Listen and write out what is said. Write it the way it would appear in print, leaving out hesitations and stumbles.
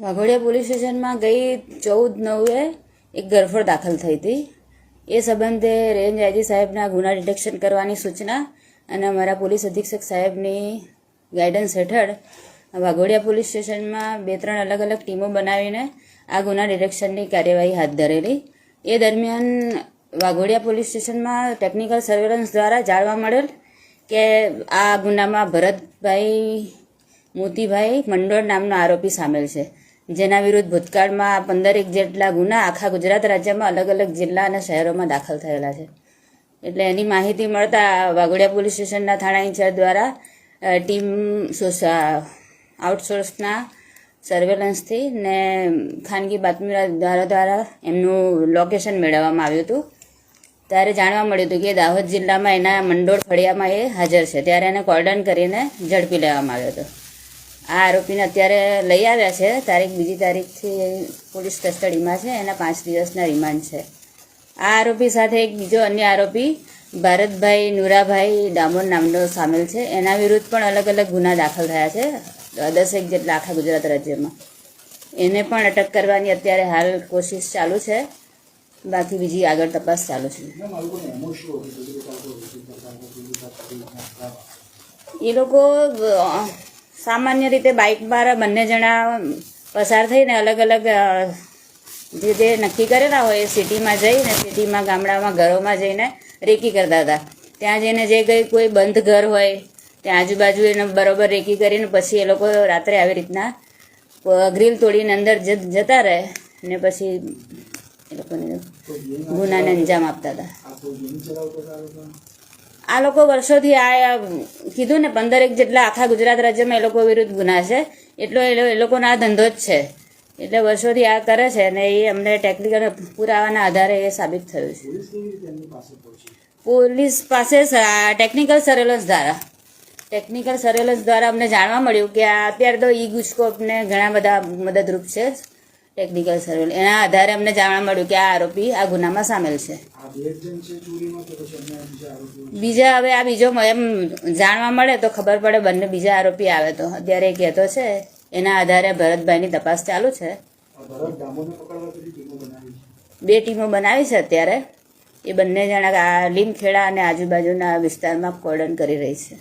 Waghodia police સ્ટેશનમાં ગઈ 14/9 એક ગરફડ દાખલ થઈ હતી. એ સંબંધે રેન્જ આઈજી સાહેબના ગુના ડિટેક્શન કરવાની સૂચના અને અમારા પોલીસ અધિક્ષક સાહેબની ગાઈડન્સ હેઠળ વાઘોડિયા પોલીસ સ્ટેશનમાં 2-3 અલગ અલગ ટીમો બનાવીને આ ગુના ડિટેક્શનની કાર્યવાહી હાથ ધરેલી. એ દરમિયાન વાઘોડિયા પોલીસ સ્ટેશનમાં ટેકનિકલ સર્વેલન્સ દ્વારા જાણવા મળેલ કે આ ગુનામાં ભરતભાઈ મોતીભાઈ મંડોળ નામનો આરોપી સામેલ છે, જેના વિરુદ્ધ ભૂતકાળમાં 15 જેટલા ગુના આખા ગુજરાત રાજ્યમાં અલગ અલગ જિલ્લા અને શહેરોમાં દાખલ થયેલા છે. એટલે એની માહિતી મળતા વાઘોડિયા પોલીસ સ્ટેશનના થાણા ઇન્ચાર્જ દ્વારા ટીમ આઉટસોર્સના સર્વેલન્સથી ને ખાનગી બાતમીદારો દ્વારા એમનું લોકેશન મેળવવામાં આવ્યું હતું. ત્યારે જાણવા મળ્યું હતું કે દાહોદ જિલ્લામાં એના મંડોળ ફળિયામાં એ હાજર છે. ત્યારે એને કોર્ડન કરીને ઝડપી લેવામાં આવ્યો હતો. આ આરોપીને અત્યારે લઈ આવ્યા છે. 2 તારીખથી પોલીસ કસ્ટડીમાં છે. એના 5 દિવસના રિમાન્ડ છે. આ આરોપી સાથે એક બીજો અન્ય આરોપી ભારતભાઈ નુરાભાઈ ડામોર નામનો સામેલ છે. એના વિરુદ્ધ પણ અલગ અલગ ગુના દાખલ થયા છે, 10 જેટલા આખા ગુજરાત રાજ્યમાં. એને પણ અટક કરવાની અત્યારે હાલ કોશિશ ચાલુ છે. બાકી બીજી આગળ તપાસ ચાલુ છે. એ લોકો સામાન્ય રીતે બાઇક પર બંને જણા પસાર થઈને અલગ અલગ જે નક્કી કરેલા હોય એ સિટીમાં જઈને સિટીમાં ગામડામાં ઘરોમાં જઈને રેકી કરતા હતા. ત્યાં જઈને જે કંઈ કોઈ બંધ ઘર હોય ત્યાં આજુબાજુ એને બરોબર રેકી કરીને પછી એ લોકો રાત્રે આવી રીતના ગ્રીલ તોડીને અંદર જતા રહે ને પછી એ લોકોને ગુનાને અંજામ આપતા હતા. આ લોકો વર્ષોથી આ કીધું ને 15 જેટલા આખા ગુજરાત રાજ્યમાં એ લોકો વિરુદ્ધ ગુના છે. એટલો એ લોકોનો આ ધંધો જ છે. એટલે વર્ષોથી આ કરે છે અને એ અમને ટેકનિકલ પુરાવાના આધારે એ સાબિત થયું છે. પોલીસ પાસે ટેકનિકલ સર્વેલન્સ દ્વારા અમને જાણવા મળ્યું કે અત્યારે તો ઈ ગુજકોપને ઘણા બધા મદદરૂપ છે. ટેકનિકલ સર્વેલન્સ એના આધારે અમને જાણવા મળ્યું કે આ આરોપી આ ગુનામાં સામેલ છે. બીજા હવે આ બીજો એમ જાણવા મળે તો ખબર પડે. બંને બીજા આરોપી આવે તો અત્યારે એ કહેતો છે. એના આધારે ભરતભાઈની તપાસ ચાલુ છે. 2 ટીમો બનાવી છે અત્યારે. એ બંને જણા લીમખેડા અને આજુબાજુના વિસ્તારમાં કોર્ડન કરી રહી છે.